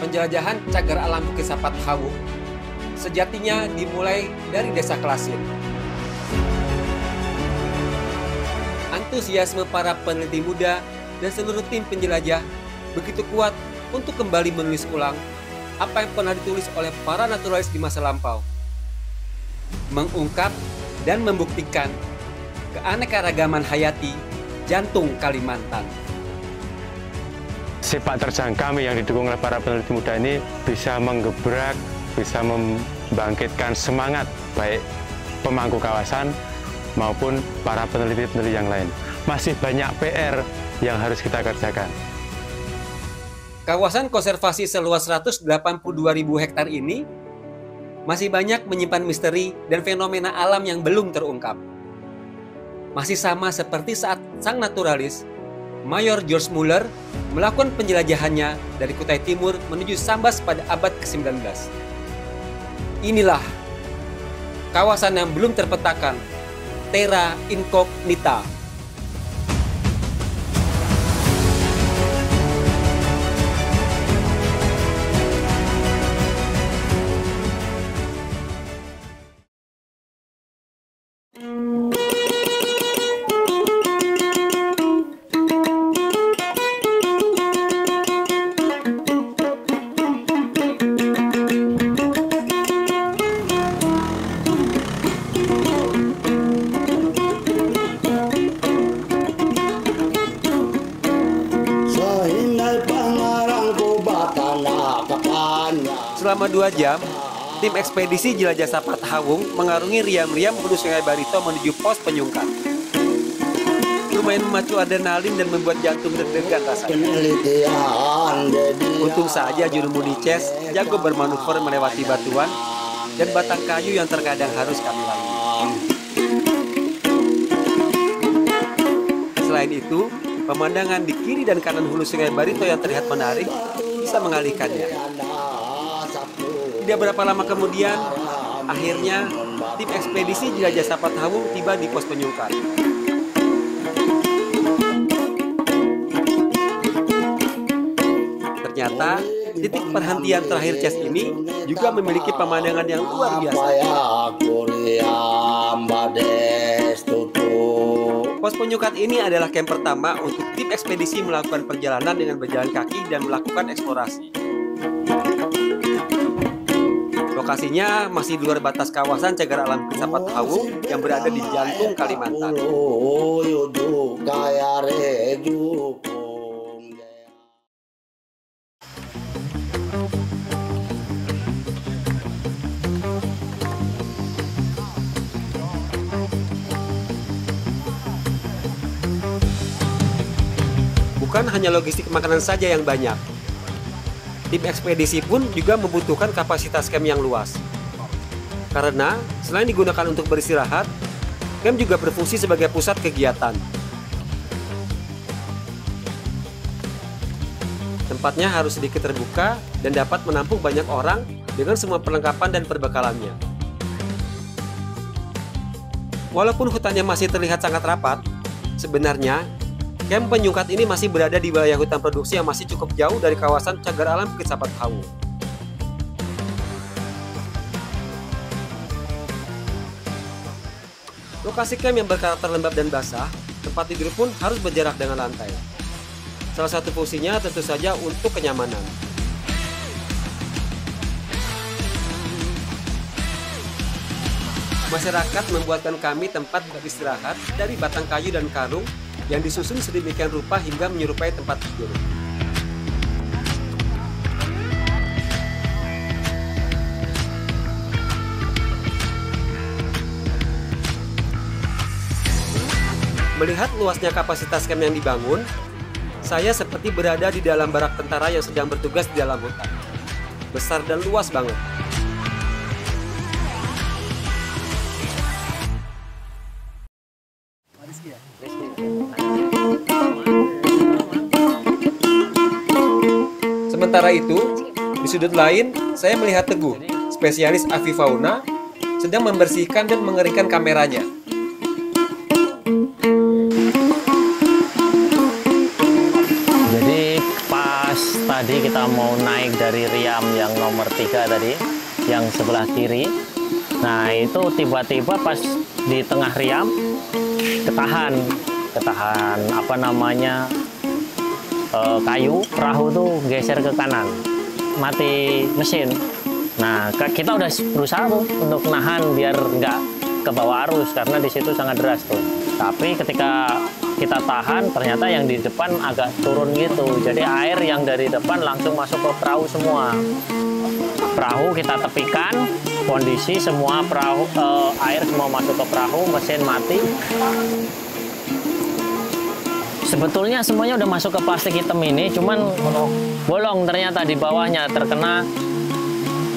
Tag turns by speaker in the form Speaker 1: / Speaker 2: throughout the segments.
Speaker 1: Penjelajahan cagar alam Bukit Sapat Hawung sejatinya dimulai dari Desa Kelasin. Antusiasme para peneliti muda dan seluruh tim penjelajah begitu kuat untuk kembali menulis ulang apa yang pernah ditulis oleh para naturalis di masa lampau. Mengungkap dan membuktikan keanekaragaman hayati jantung Kalimantan.
Speaker 2: Sepak terjang kami yang didukung oleh para peneliti muda ini bisa menggebrak, bisa membangkitkan semangat baik pemangku kawasan maupun para peneliti-peneliti yang lain. Masih banyak PR yang harus kita kerjakan.
Speaker 1: Kawasan konservasi seluas 182.000 hektar ini masih banyak menyimpan misteri dan fenomena alam yang belum terungkap. Masih sama seperti saat sang naturalis Mayor George Muller melakukan penjelajahannya dari Kutai Timur menuju Sambas pada abad ke-19. Inilah kawasan yang belum terpetakan, Terra Incognita. Selama 2 jam, tim ekspedisi jelajah Sapat Hawung mengarungi riam-riam hulu Sungai Barito menuju pos penyungkap. Lumayan memacu adrenalin dan membuat jantung deg-degan rasanya. Untung saja jurumudi Ces jago bermanuver melewati batuan dan batang kayu yang terkadang harus kami lalui. Selain itu, pemandangan di kiri dan kanan hulu Sungai Barito yang terlihat menarik bisa mengalihkannya. Tidak berapa lama kemudian, akhirnya tim ekspedisi jelajah Sapat Hawung tiba di pos penyungkap. Ternyata, titik perhentian terakhir Ces ini juga memiliki pemandangan yang luar biasa. Pos penyungkap ini adalah camp pertama untuk tim ekspedisi melakukan perjalanan dengan berjalan kaki dan melakukan eksplorasi. Lokasinya masih di luar batas kawasan cagar alam Bukit Sapat Hawung yang berada di jantung Kalimantan. Bukan hanya logistik makanan saja yang banyak. Tim ekspedisi pun juga membutuhkan kapasitas camp yang luas. Karena selain digunakan untuk beristirahat, camp juga berfungsi sebagai pusat kegiatan. Tempatnya harus sedikit terbuka dan dapat menampung banyak orang dengan semua perlengkapan dan perbekalannya. Walaupun hutannya masih terlihat sangat rapat, sebenarnya camp penyungkat ini masih berada di wilayah hutan produksi yang masih cukup jauh dari kawasan cagar alam Bukit Sapat Hawung. Lokasi camp yang berkarakter lembab dan basah, tempat tidur pun harus berjarak dengan lantai. Salah satu fungsinya tentu saja untuk kenyamanan. Masyarakat membuatkan kami tempat beristirahat dari batang kayu dan karung yang disusun sedemikian rupa hingga menyerupai tempat tidur. Melihat luasnya kapasitas camp yang dibangun, saya seperti berada di dalam barak tentara yang sedang bertugas di dalam hutan. Besar dan luas banget. Sementara itu, di sudut lain, saya melihat Teguh, spesialis avifauna, sedang membersihkan dan mengeringkan kameranya.
Speaker 3: Jadi pas tadi kita mau naik dari dari Riam yang nomor 3 tadi, yang sebelah kiri. Nah itu tiba-tiba pas di tengah Riam ketahan apa namanya kayu, perahu tuh geser ke kanan, mati mesin. Nah kita udah berusaha tuh untuk nahan biar nggak ke bawah arus karena di situ sangat deras tuh. Tapi ketika kita tahan, ternyata yang di depan agak turun gitu. Jadi air yang dari depan langsung masuk ke perahu semua. Perahu kita tepikan, kondisi semua perahu air semua masuk ke perahu, mesin mati. Sebetulnya semuanya udah masuk ke plastik hitam ini, cuman bolong ternyata di bawahnya terkena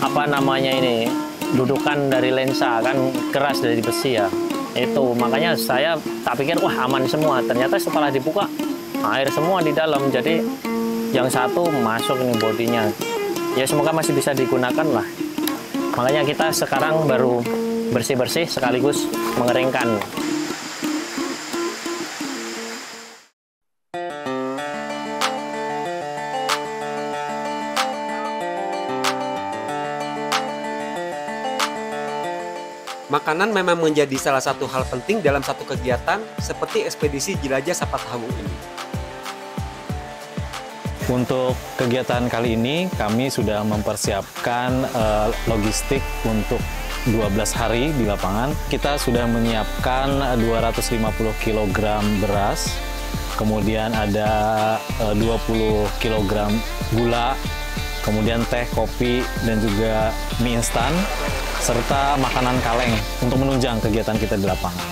Speaker 3: apa namanya ini, dudukan dari lensa, kan keras dari besi ya. Itu makanya saya tak pikir wah aman semua, ternyata setelah dibuka air semua di dalam. Jadi yang satu masuk nih bodinya, ya semoga masih bisa digunakan lah. Makanya kita sekarang baru bersih-bersih sekaligus mengeringkan.
Speaker 1: Makanan memang menjadi salah satu hal penting dalam satu kegiatan seperti ekspedisi jelajah Sapatahawung ini.
Speaker 4: Untuk kegiatan kali ini kami sudah mempersiapkan logistik untuk 12 hari di lapangan. Kita sudah menyiapkan 250 kg beras, kemudian ada 20 kg gula, kemudian teh, kopi, dan juga mie instan, serta makanan kaleng untuk menunjang kegiatan kita di lapangan.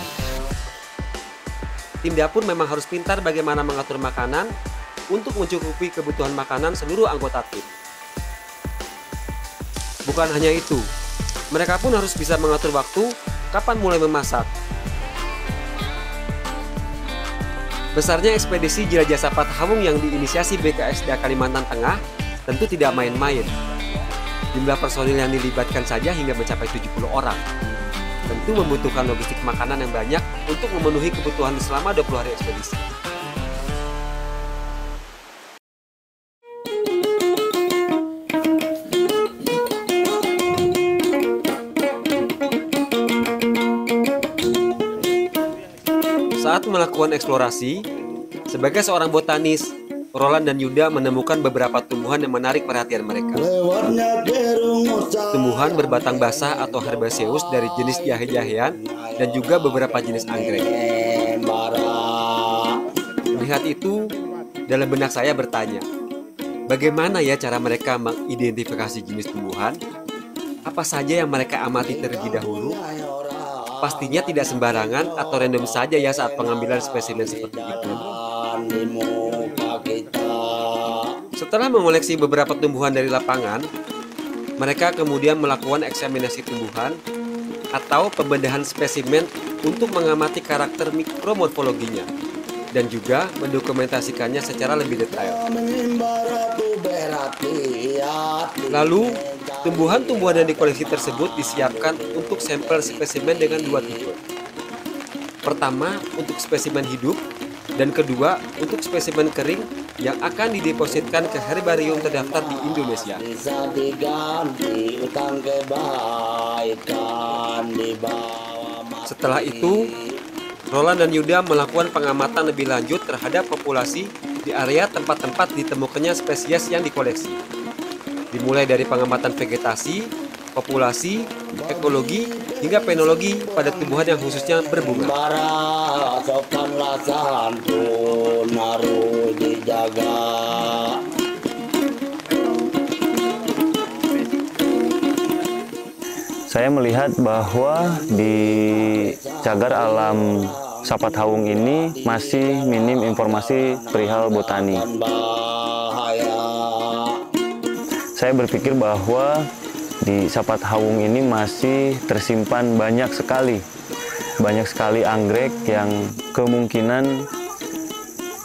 Speaker 1: Tim dapur memang harus pintar bagaimana mengatur makanan untuk mencukupi kebutuhan makanan seluruh anggota tim. Bukan hanya itu, mereka pun harus bisa mengatur waktu kapan mulai memasak. Besarnya ekspedisi jelajah Sapatahawung yang diinisiasi BKSDA Kalimantan Tengah tentu tidak main-main. Jumlah personil yang dilibatkan saja hingga mencapai 70 orang. Tentu membutuhkan logistik makanan yang banyak untuk memenuhi kebutuhan selama 20 hari ekspedisi. Saat melakukan eksplorasi, sebagai seorang botanis, Roland dan Yuda menemukan beberapa tumbuhan yang menarik perhatian mereka. Tumbuhan berbatang basah atau herbaceous dari jenis jahe-jahean dan juga beberapa jenis anggrek. Melihat itu, dalam benak saya bertanya, bagaimana ya cara mereka mengidentifikasi jenis tumbuhan? Apa saja yang mereka amati terlebih dahulu? Pastinya tidak sembarangan atau random saja ya saat pengambilan spesimen seperti itu. Setelah mengoleksi beberapa tumbuhan dari lapangan, mereka kemudian melakukan eksaminasi tumbuhan atau pembedahan spesimen untuk mengamati karakter mikromorfologinya dan juga mendokumentasikannya secara lebih detail. Lalu, tumbuhan-tumbuhan yang dikoleksi tersebut disiapkan untuk sampel spesimen dengan 2 tipe. Pertama, untuk spesimen hidup, dan kedua, untuk spesimen kering yang akan didepositkan ke herbarium terdaftar di Indonesia. Setelah itu, Roland dan Yuda melakukan pengamatan lebih lanjut terhadap populasi di area tempat-tempat ditemukannya spesies yang dikoleksi. Dimulai dari pengamatan vegetasi, populasi, ekologi, hingga penologi pada tumbuhan yang khususnya berbunga.
Speaker 3: Saya melihat bahwa di cagar alam Sapatahawung ini masih minim informasi perihal botani. Saya berpikir bahwa di Sapatahawung ini masih tersimpan banyak sekali anggrek yang kemungkinan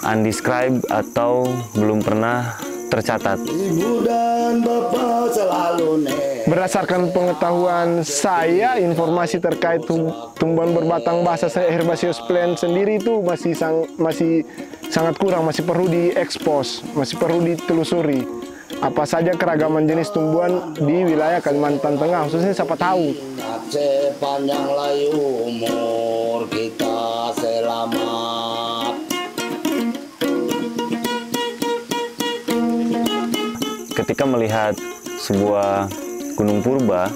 Speaker 3: undescribed atau belum pernah tercatat.
Speaker 5: Berdasarkan pengetahuan saya, informasi terkait tumbuhan berbatang basah herbaceous plant sendiri itu masih sangat kurang, masih perlu diekspos, masih perlu ditelusuri. apa saja keragaman jenis tumbuhan di wilayah Kalimantan Tengah, khususnya siapa tahu.
Speaker 6: Sepanjang layu umur kita selamat.
Speaker 7: Ketika melihat sebuah gunung purba,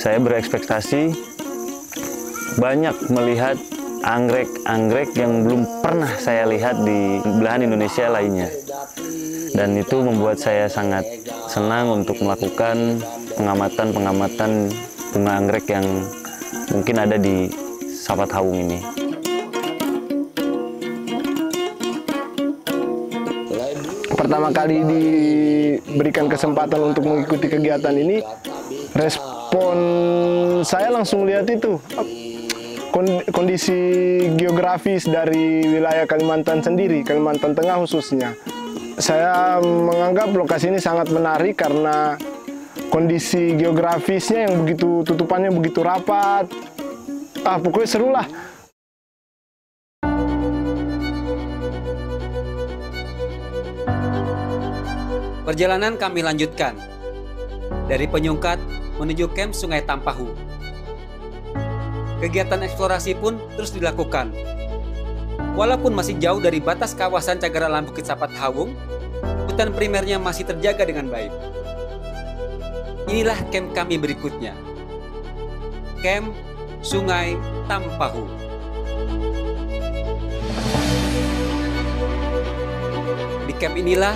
Speaker 7: saya berekspektasi banyak melihat anggrek-anggrek yang belum pernah saya lihat di belahan Indonesia lainnya. Dan itu membuat saya sangat senang untuk melakukan pengamatan-pengamatan bunga anggrek yang mungkin ada di Sapat Hawung ini.
Speaker 5: Pertama kali diberikan kesempatan untuk mengikuti kegiatan ini, respon saya langsung lihat itu kondisi geografis dari wilayah Kalimantan sendiri, Kalimantan Tengah khususnya. Saya menganggap lokasi ini sangat menarik karena kondisi geografisnya yang begitu, tutupannya begitu rapat. Pokoknya seru lah.
Speaker 1: Perjalanan kami lanjutkan dari Penyungkat menuju kamp Sungai Tampahu. Kegiatan eksplorasi pun terus dilakukan. Walaupun masih jauh dari batas kawasan Cagar Alam Bukit Sapat Hawung, hutan primernya masih terjaga dengan baik. Inilah kamp kami berikutnya. Kamp Sungai Tampahu. Di kamp inilah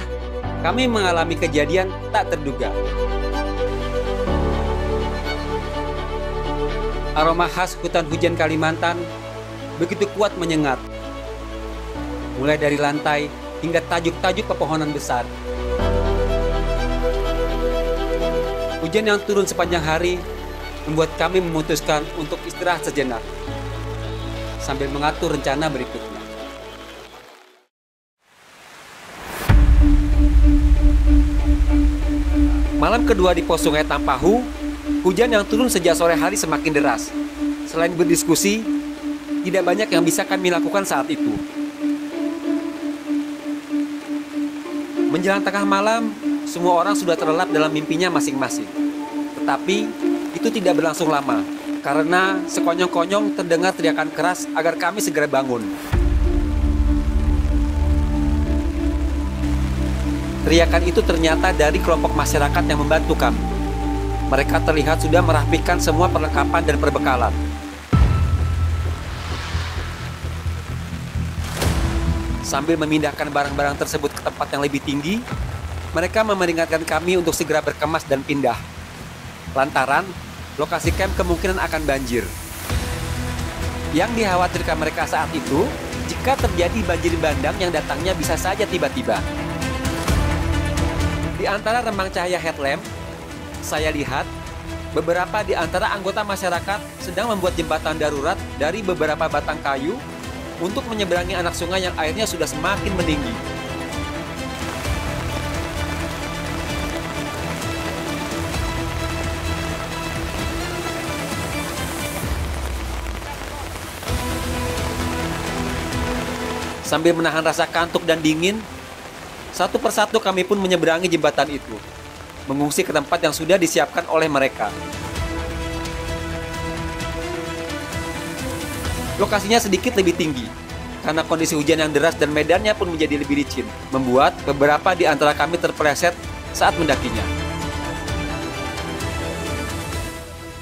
Speaker 1: kami mengalami kejadian tak terduga. Aroma khas hutan hujan Kalimantan begitu kuat menyengat. Mulai dari lantai hingga tajuk-tajuk pepohonan besar. Hujan yang turun sepanjang hari membuat kami memutuskan untuk istirahat sejenak sambil mengatur rencana berikutnya. Malam kedua di pos Sungai Tampahu, hujan yang turun sejak sore hari semakin deras. Selain berdiskusi, tidak banyak yang bisa kami lakukan saat itu. Menjelang tengah malam, semua orang sudah terlelap dalam mimpinya masing-masing. Tetapi, itu tidak berlangsung lama, karena sekonyong-konyong terdengar teriakan keras agar kami segera bangun. Teriakan itu ternyata dari kelompok masyarakat yang membantu kami. Mereka terlihat sudah merapikan semua perlengkapan dan perbekalan. Sambil memindahkan barang-barang tersebut ke tempat yang lebih tinggi, mereka memperingatkan kami untuk segera berkemas dan pindah. Lantaran, lokasi kamp kemungkinan akan banjir. Yang dikhawatirkan mereka saat itu, jika terjadi banjir bandang yang datangnya bisa saja tiba-tiba. Di antara remang cahaya headlamp, saya lihat beberapa di antara anggota masyarakat sedang membuat jembatan darurat dari beberapa batang kayu untuk menyeberangi anak sungai yang airnya sudah semakin meninggi. Sambil menahan rasa kantuk dan dingin, satu persatu kami pun menyeberangi jembatan itu, mengungsi ke tempat yang sudah disiapkan oleh mereka. Lokasinya sedikit lebih tinggi, karena kondisi hujan yang deras dan medannya pun menjadi lebih licin, membuat beberapa di antara kami terpeleset saat mendakinya.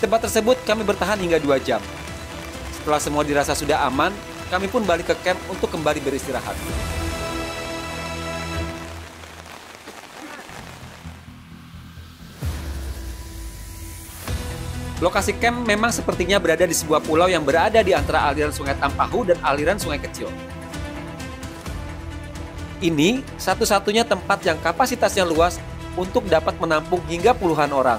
Speaker 1: Tempat tersebut kami bertahan hingga 2 jam. Setelah semua dirasa sudah aman, kami pun balik ke camp untuk kembali beristirahat. Lokasi camp memang sepertinya berada di sebuah pulau yang berada di antara aliran Sungai Tampahu dan aliran sungai kecil. Ini satu-satunya tempat yang kapasitasnya luas untuk dapat menampung hingga puluhan orang.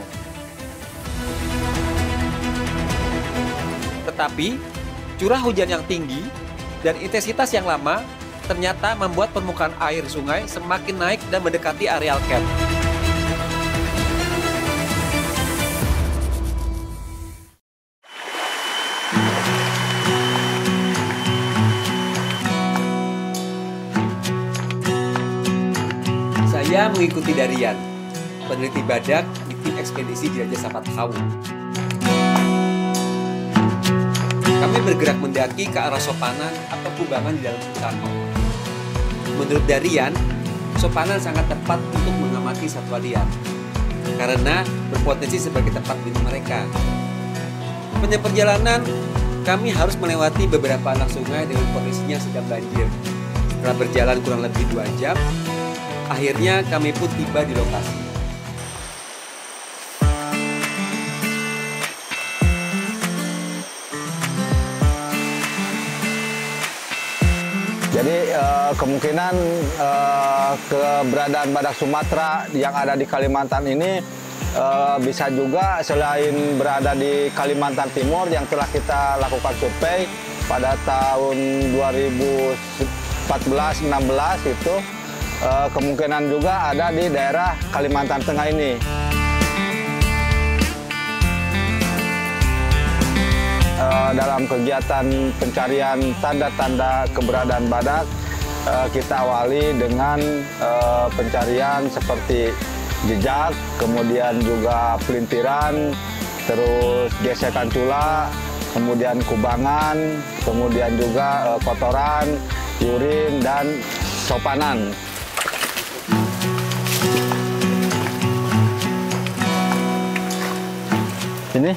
Speaker 1: Tetapi, curah hujan yang tinggi dan intensitas yang lama ternyata membuat permukaan air sungai semakin naik dan mendekati areal camp. Saya mengikuti Darian peneliti badak di tim ekspedisi Jelajah Sapat Hawu. Kami bergerak mendaki ke arah Sopanan atau kubangan di dalam hutan. Menurut Darian, Sopanan sangat tepat untuk mengamati satwa liar karena berpotensi sebagai tempat minum mereka. Sepanjang perjalanan, kami harus melewati beberapa anak sungai dengan kondisinya sedang banjir. Setelah berjalan kurang lebih 2 jam, akhirnya kami pun tiba di lokasi.
Speaker 8: Jadi kemungkinan keberadaan badak Sumatera yang ada di Kalimantan ini bisa juga selain berada di Kalimantan Timur yang telah kita lakukan survei pada tahun 2014-16 itu kemungkinan juga ada di daerah Kalimantan Tengah ini. Dalam kegiatan pencarian tanda-tanda keberadaan badak, kita awali dengan pencarian seperti jejak, kemudian juga pelintiran, terus gesekan cula, kemudian kubangan, kemudian juga kotoran, urin, dan sopanan. Ini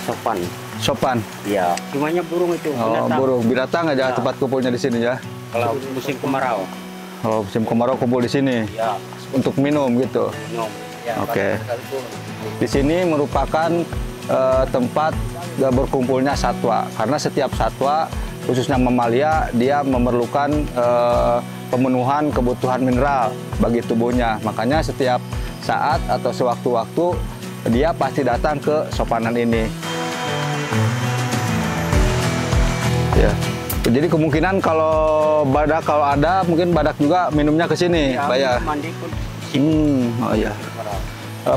Speaker 3: Sopan.
Speaker 8: sopan.
Speaker 3: Ya, semuanya burung itu.
Speaker 8: Oh, burung binatang aja
Speaker 3: Ya.
Speaker 8: tempat kumpulnya di sini ya.
Speaker 3: Kalau musim kemarau.
Speaker 8: Oh, musim kemarau kumpul di sini
Speaker 3: Ya,
Speaker 8: untuk minum gitu.
Speaker 3: minum. Ya,
Speaker 8: Oke. Di sini merupakan tempat berkumpulnya satwa karena setiap satwa khususnya mamalia dia memerlukan pemenuhan kebutuhan mineral bagi tubuhnya. Makanya setiap saat atau sewaktu-waktu dia pasti datang ke sopanan ini. Ya. Jadi kemungkinan kalau ada mungkin badak juga minumnya ke sini,
Speaker 3: ya,
Speaker 8: Pak ya.
Speaker 3: mandi pun
Speaker 8: Oh iya.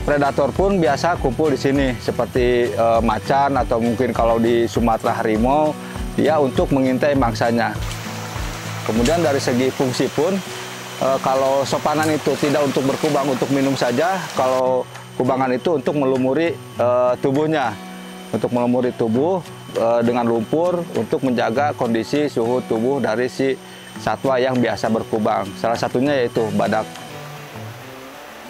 Speaker 8: Predator pun biasa kumpul di sini seperti macan atau mungkin kalau di Sumatera harimau dia untuk mengintai mangsanya. Kemudian dari segi fungsi pun kalau sopanan itu tidak untuk berkubang untuk minum saja, kalau kubangan itu untuk melumuri tubuhnya, untuk melumuri tubuh dengan lumpur untuk menjaga kondisi suhu tubuh dari si satwa yang biasa berkubang. Salah satunya yaitu badak.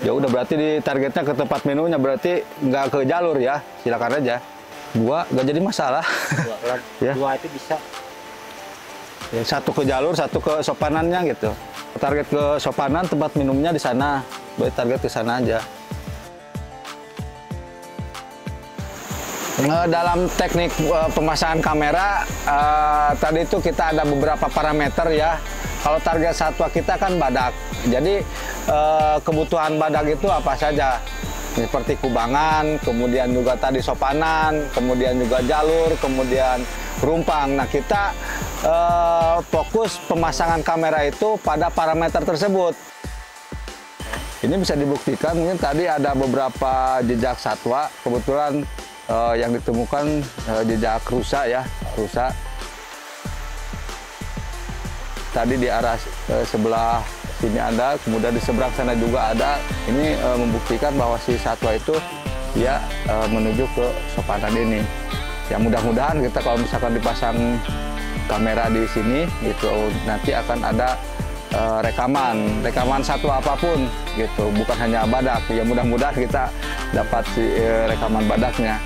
Speaker 8: Ya udah berarti di targetnya ke tempat minumnya, berarti nggak ke jalur ya, silakan aja. 2 nggak jadi masalah. Ya.
Speaker 3: 2 itu bisa.
Speaker 8: Ya, 1 ke jalur, 1 ke sopanannya gitu. Target ke sopanan, tempat minumnya di sana. Berarti target ke sana aja. Dalam teknik pemasangan kamera, tadi itu kita ada beberapa parameter ya. Kalau target satwa kita kan badak, jadi kebutuhan badak itu apa saja? Seperti kubangan, kemudian juga tadi sopanan, kemudian juga jalur, kemudian rumpang. Nah kita fokus pemasangan kamera itu pada parameter tersebut. Ini bisa dibuktikan, mungkin tadi ada beberapa jejak satwa, kebetulan yang ditemukan jejak rusa ya, rusa. Tadi di arah sebelah sini ada, kemudian di seberang sana juga ada. Ini membuktikan bahwa si satwa itu dia menuju ke sopanan ini. Ya mudah-mudahan kita kalau misalkan dipasang kamera di sini gitu, nanti akan ada rekaman satwa apapun gitu, bukan hanya badak. Ya mudah-mudahan kita dapat si rekaman badaknya.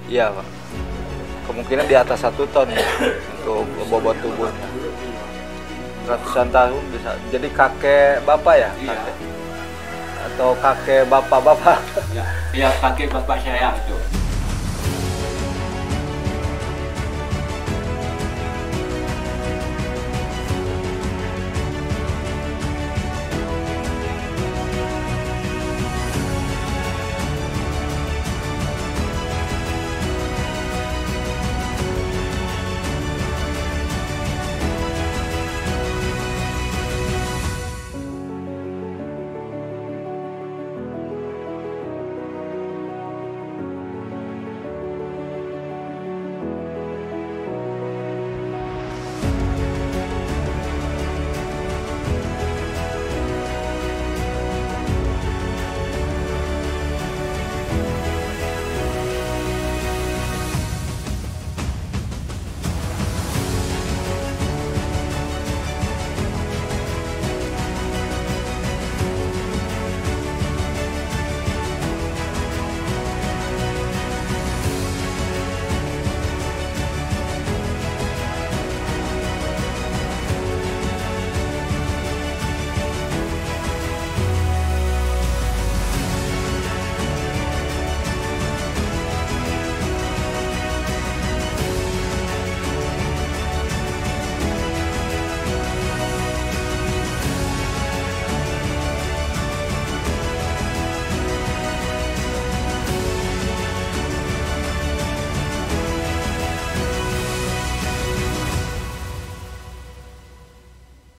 Speaker 8: Iya Pak, kemungkinan di atas 1 ton ya, untuk bobot tubuhnya. Ratusan tahun bisa, jadi kakek bapak ya? Kakek. Atau kakek bapak-bapak?
Speaker 9: Ya, kakek bapak saya itu.